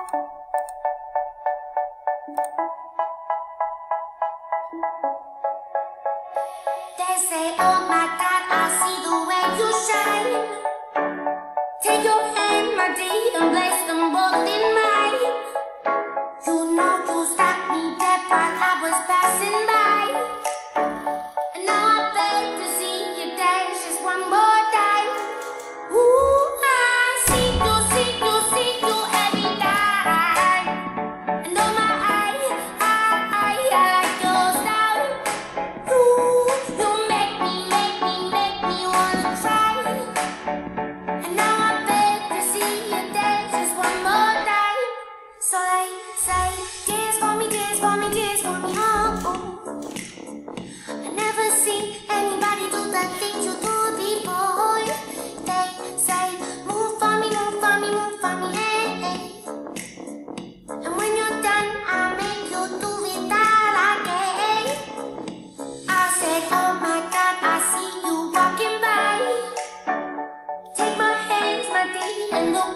They say, oh my God, I see the way you shine. Take your hand, my dear, and place them both in mine. You know you stopped me dead while I was passing by. And now I beg to see you dance just one more time. Ooh, I see you every time. And oh my I like your style. You make me wanna try. And now I beg to see you dance just one more time. So they say, dance for me, oh. I never seen anybody do the things you do before. They say, move for me, hey. And when you're done, I'll make you do it all again. I said, oh my God, I see you walking by. Take my hands, my dear, and look.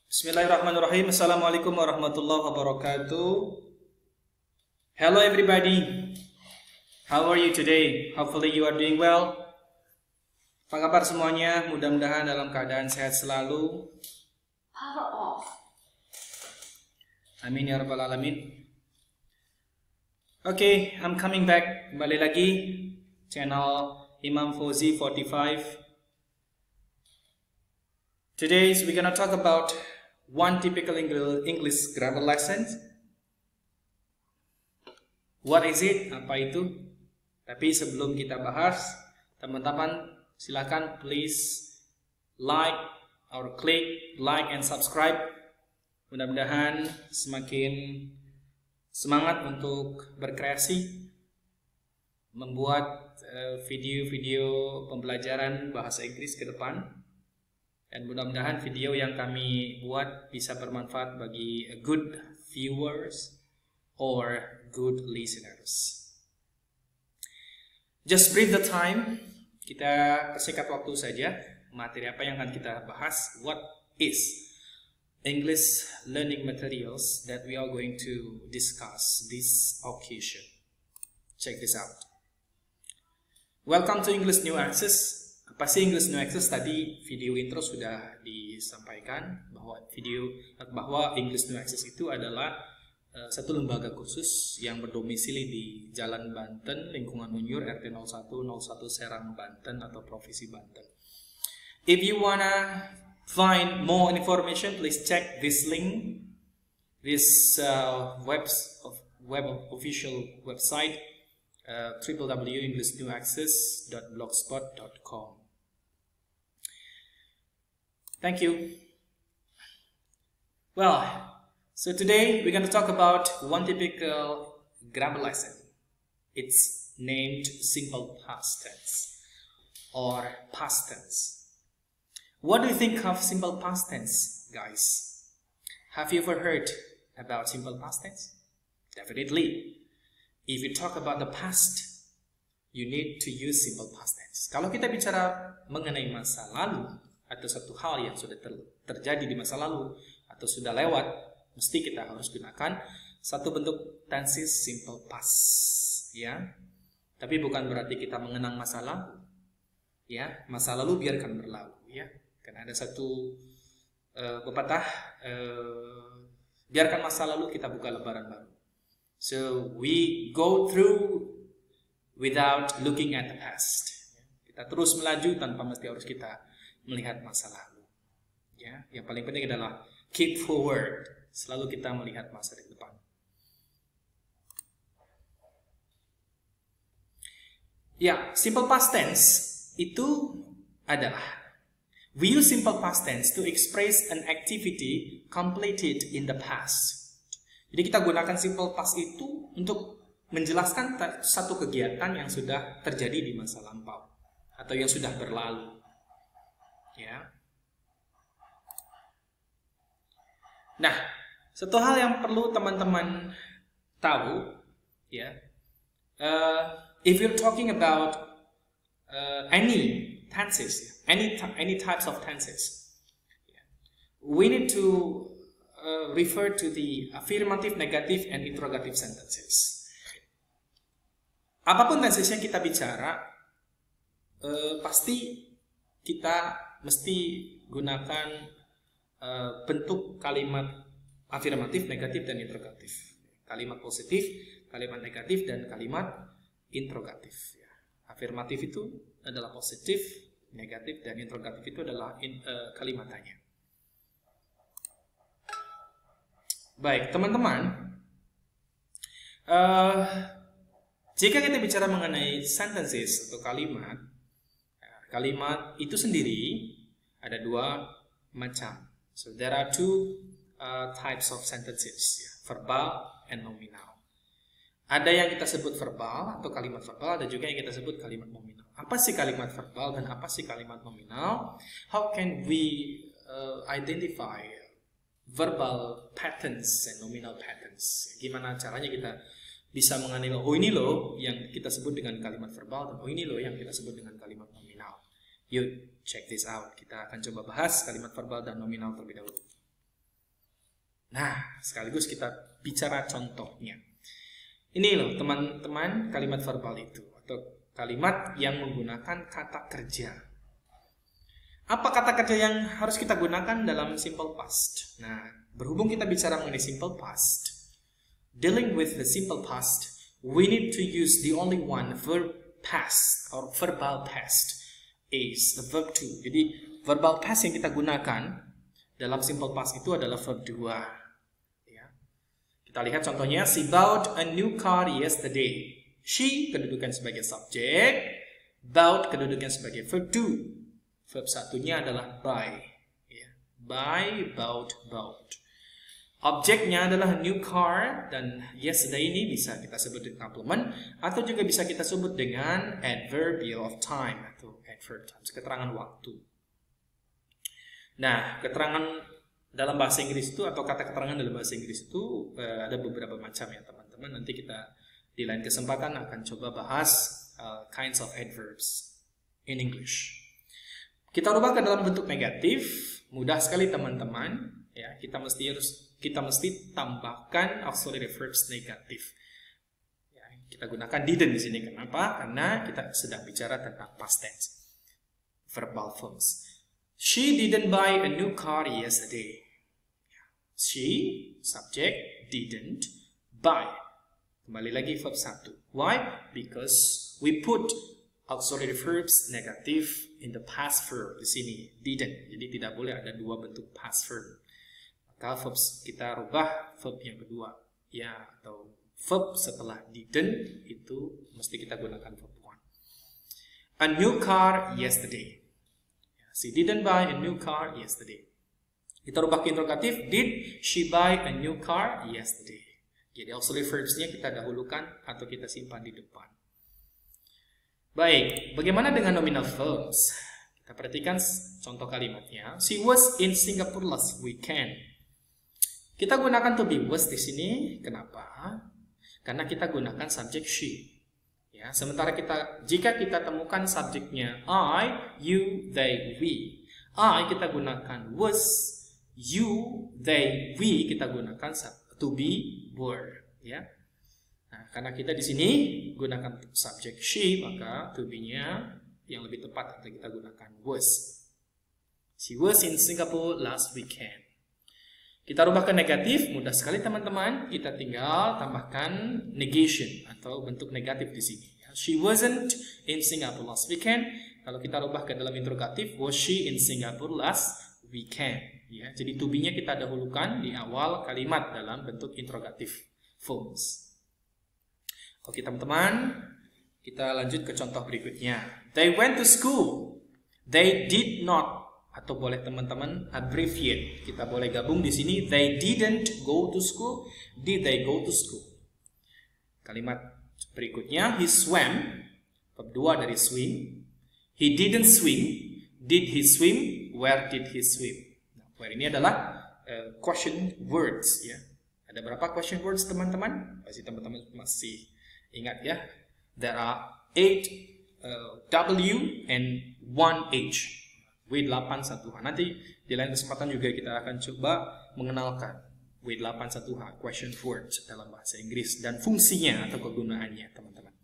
Bismillahirrahmanirrahim. Assalamualaikum warahmatullahi wabarakatuh. Hello everybody. How are you today? Hopefully you are doing well. Apa kabar semuanya? Mudah-mudahan dalam keadaan sehat selalu. Power off. Amin ya rabbal alamin. Okay, I'm coming back. Kembali lagi channel Imam Fauzi 45. Today we're gonna talk about one typical English grammar lesson. What is it? Apa itu? Tapi sebelum kita bahas, teman-teman silakan please like or click like and subscribe. Mudah-mudahan semakin semangat untuk berkreasi, membuat video-video pembelajaran bahasa Inggris ke depan. Dan mudah-mudahan video yang kami buat bisa bermanfaat bagi good viewers or good listeners. Just brief the time. Kita persingkat waktu saja. Materi apa yang akan kita bahas? What is English learning materials that we are going to discuss this occasion? Check this out. Welcome to English New Access. Apa sih English New Access? Tadi video intro sudah disampaikan bahwa English New Access itu adalah satu lembaga khusus yang berdomisili di Jalan Banten, lingkungan Unyur, RT 01 Serang, Banten atau Provinsi Banten. If you wanna find more information, please check this link, this official website, www.englishnewAccess.blogspot.com. Thank you. Well, so today we're going to talk about one typical grammar lesson. It's named simple past tense or past tense. What do you think of simple past tense, guys? Have you ever heard about simple past tense? Definitely. If you talk about the past, you need to use simple past tense. Kalau kita bicara mengenai masa lalu atau satu hal yang sudah terjadi di masa lalu atau sudah lewat, mesti kita harus gunakan satu bentuk tenses simple past, ya. Tapi bukan berarti kita mengenang masa lalu, ya. Masa lalu biarkan berlalu, ya. Karena ada satu pepatah, biarkan masa lalu, kita buka lembaran baru. So we go through without looking at the past. Kita terus melaju tanpa mesti harus kita melihat masa lalu. Ya, yang paling penting adalah keep forward. Selalu kita melihat masa di depan. Ya, simple past tense itu adalah we use simple past tense to express an activity completed in the past. Jadi kita gunakan simple past itu untuk menjelaskan satu kegiatan yang sudah terjadi di masa lampau atau yang sudah berlalu. Ya. Nah, satu hal yang perlu teman-teman tahu, ya, if you're talking about any tenses, any types of tenses. We need to refer to the affirmative, negative, and interrogative sentences. Apapun tenses yang kita bicara, pasti kita mesti gunakan bentuk kalimat afirmatif, negatif, dan interrogatif. Kalimat positif, kalimat negatif, dan kalimat interrogatif. Afirmatif itu adalah positif, negatif, dan interrogatif itu adalah kalimatnya. Baik, teman-teman, jika kita bicara mengenai sentences atau kalimat, kalimat itu sendiri ada dua macam. So there are two types of sentences, verbal and nominal. Ada yang kita sebut verbal atau kalimat verbal, ada juga yang kita sebut kalimat nominal. Apa sih kalimat verbal dan apa sih kalimat nominal? How can we identify verbal patterns and nominal patterns? Gimana caranya kita bisa mengenali, oh ini loh yang kita sebut dengan kalimat verbal, dan oh ini loh yang kita sebut dengan kalimat nominal. Yuk, check this out. Kita akan coba bahas kalimat verbal dan nominal terlebih dahulu. Nah, sekaligus kita bicara contohnya. Ini loh teman-teman kalimat verbal itu, atau kalimat yang menggunakan kata kerja. Apa kata kerja yang harus kita gunakan dalam simple past? Nah, berhubung kita bicara mengenai simple past, dealing with the simple past, we need to use the only one verb past or verbal past is the verb to. Jadi verbal past yang kita gunakan dalam simple past itu adalah verb 2. Kita lihat contohnya, she bought a new car yesterday. She kedudukan sebagai subjek, bought kedudukan sebagai verb 2. Verb satunya adalah buy. Buy, bought, bought. Objeknya adalah new car, dan yesterday ini bisa kita sebut dengan complement atau juga bisa kita sebut dengan adverbial of time atau adverb time, keterangan waktu. Nah, keterangan dalam bahasa Inggris itu atau kata keterangan dalam bahasa Inggris itu ada beberapa macam ya teman-teman. Nanti kita di lain kesempatan akan coba bahas kinds of adverbs in English. Kita rubah ke dalam bentuk negatif, mudah sekali teman-teman. Ya, kita mesti tambahkan auxiliary verbs negatif. Ya, kita gunakan didn't di sini. Kenapa? Karena kita sedang bicara tentang past tense, verbal forms. She didn't buy a new car yesterday. She, subject, didn't buy. Kembali lagi verb 1. Why? Because we put auxiliary verbs negative in the past verb di sini, didn't. Jadi tidak boleh ada dua bentuk past verb. Maka verb kita rubah verb yang kedua, ya, atau verb setelah didn't itu mesti kita gunakan verb 1. A new car yesterday. She didn't buy a new car yesterday. Kita rubah ke interrogatif, did she buy a new car yesterday? Jadi auxiliary verbs-nya kita dahulukan atau kita simpan di depan. Baik, bagaimana dengan nominal verbs? Kita perhatikan contoh kalimatnya. She was in Singapore last weekend. Kita gunakan to be was di sini. Kenapa? Karena kita gunakan subjek she. Ya, sementara jika kita temukan subjeknya I, you, they, we. I kita gunakan was, you, they, we kita gunakan to be were. Ya. Nah, karena kita di sini gunakan subjek she, maka to be-nya yang lebih tepat kita gunakan was. She was in Singapore last weekend. Kita rubah ke negatif, mudah sekali teman-teman. Kita tinggal tambahkan negation atau bentuk negatif di sini. She wasn't in Singapore last weekend. Kalau kita rubah ke dalam interrogatif, was she in Singapore last weekend? Ya, jadi to be-nya kita dahulukan di awal kalimat dalam bentuk interrogatif forms. Oke teman-teman, kita lanjut ke contoh berikutnya. They went to school. They did not. Atau boleh teman-teman abbreviate. Kita boleh gabung di sini. They didn't go to school. Did they go to school? Kalimat berikutnya, he swam. Verb 2 dari swim. He didn't swim. Did he swim? Where did he swim? Nah, where ini adalah question words. Ya. Ada berapa question words teman-teman? Pasti teman-teman masih ingat ya. There are 8 W and 1H. W81H. Nanti di lain kesempatan juga kita akan coba mengenalkan W81H, question words dalam bahasa Inggris, dan fungsinya atau kegunaannya, teman-teman.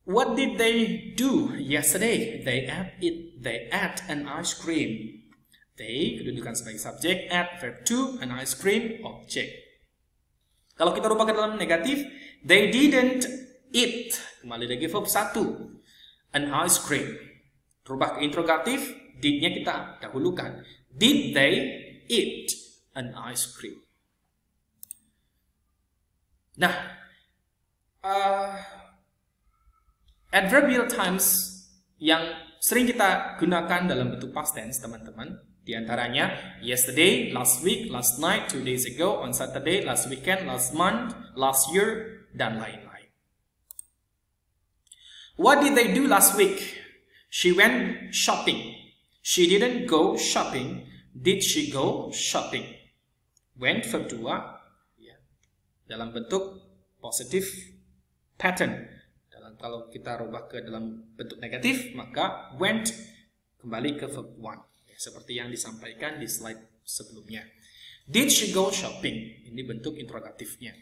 What did they do yesterday? They ate an ice cream. They kedudukan sebagai subjek, ate verb to, an ice cream objek. Kalau kita rubah ke dalam negatif, they didn't eat. Kembali lagi verb 1, an ice cream. Rubah ke interrogatif, did-nya kita dahulukan. Did they eat an ice cream? Nah, adverbial times yang sering kita gunakan dalam bentuk past tense, teman-teman, di antaranya yesterday, last week, last night, 2 days ago, on Saturday, last weekend, last month, last year, dan lain-lain. What did they do last week? She went shopping. She didn't go shopping. Did she go shopping? Went verb 2, ya, dalam bentuk positive pattern. Kalau kita rubah ke dalam bentuk negatif, maka went kembali ke verb 1, ya, seperti yang disampaikan di slide sebelumnya. Did she go shopping? Ini bentuk interrogatifnya.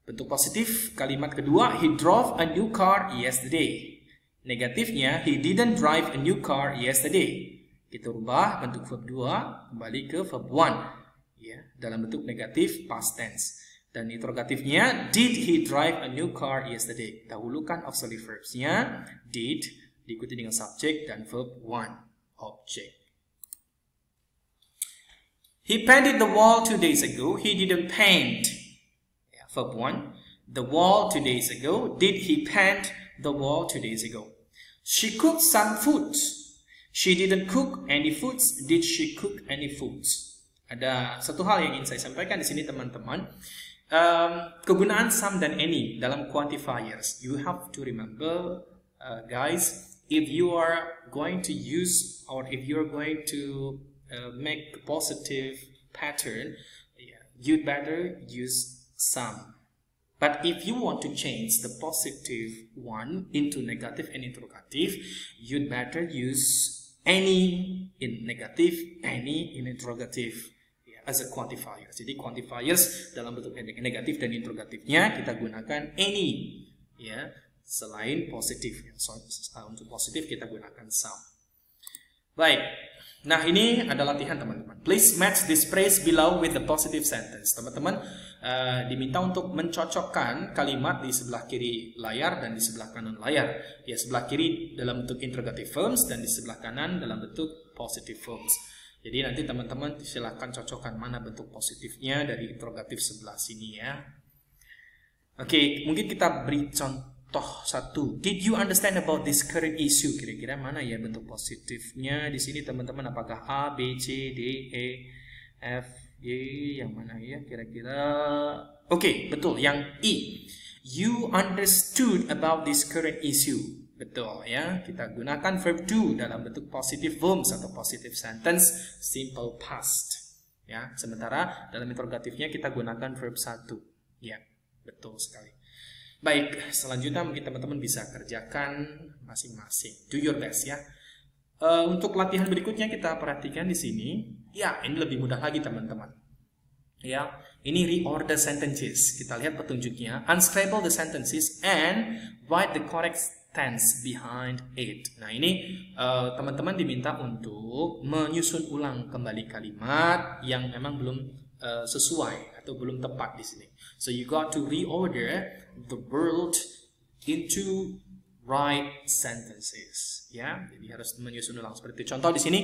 Bentuk positif, kalimat kedua, he drove a new car yesterday. Negatifnya, he didn't drive a new car yesterday. Kita rubah bentuk verb 2 kembali ke verb 1, ya, dalam bentuk negatif past tense. Dan interrogatifnya, did he drive a new car yesterday? Dahulukan auxiliary verbsnya, did, diikuti dengan subjek dan verb 1, object. He painted the wall 2 days ago. He didn't paint. Ya, verb 1, the wall 2 days ago. Did he paint the wall 2 days ago? She cooked some foods. She didn't cook any foods. Did she cook any foods? Ada satu hal yang ingin saya sampaikan di sini, teman-teman. Kegunaan some dan any dalam quantifiers. You have to remember, guys, if you are going to use or if you are going to make a positive pattern, you'd better use some. But if you want to change the positive one into negative and interrogative, you'd better use any in negative, any in interrogative, as a quantifier. Jadi quantifiers dalam bentuk negatif dan interrogatifnya kita gunakan any, ya, selain positif. So, untuk positif kita gunakan some. Baik. Nah, ini ada latihan, teman-teman. Please match this phrase below with the positive sentence. Teman-teman diminta untuk mencocokkan kalimat di sebelah kiri layar dan di sebelah kanan layar. Ya, sebelah kiri dalam bentuk interrogative forms dan di sebelah kanan dalam bentuk positive forms. Jadi nanti teman-teman silahkan cocokkan mana bentuk positifnya dari interrogatif sebelah sini, ya. Oke, mungkin kita beri contoh satu. Did you understand about this current issue? Kira-kira mana ya bentuk positifnya di sini, teman-teman? Apakah A, B, C, D, E, F, Y, yang mana ya kira-kira? Oke, betul, yang E. You understood about this current issue. Betul, ya. Kita gunakan verb to dalam bentuk positive forms atau positive sentence simple past, ya. Sementara dalam interrogatifnya kita gunakan verb 1. Ya, betul sekali. Baik, selanjutnya mungkin teman-teman bisa kerjakan masing-masing. Do your best, ya. Untuk latihan berikutnya kita perhatikan di sini. Ya, ini lebih mudah lagi, teman-teman. Ya, ini reorder sentences. Kita lihat petunjuknya. Unscramble the sentences and write the correct tense behind it. Nah, ini teman-teman diminta untuk menyusun ulang kembali kalimat yang memang belum sesuai atau belum tepat di sini. So you got to reorder the word into right sentences. Ya, jadi harus menyusun ulang seperti itu. Contoh di sini,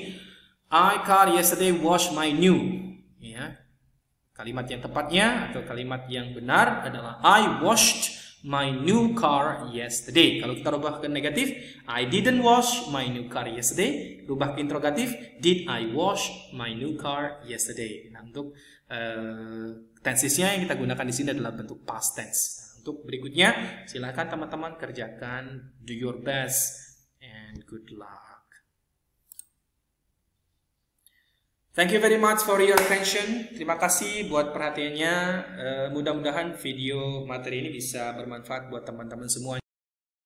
I car yesterday washed my new. Ya, kalimat yang tepatnya atau kalimat yang benar adalah I washed my new car yesterday. Kalau kita rubah ke negatif, I didn't wash my new car yesterday. Rubah ke interrogatif, did I wash my new car yesterday. Nah, untuk tensesnya yang kita gunakan di sini adalah bentuk past tense. Nah, untuk berikutnya, silakan teman-teman kerjakan, do your best, and good luck. Thank you very much for your attention. Terima kasih buat perhatiannya. Mudah-mudahan video materi ini bisa bermanfaat buat teman-teman semua.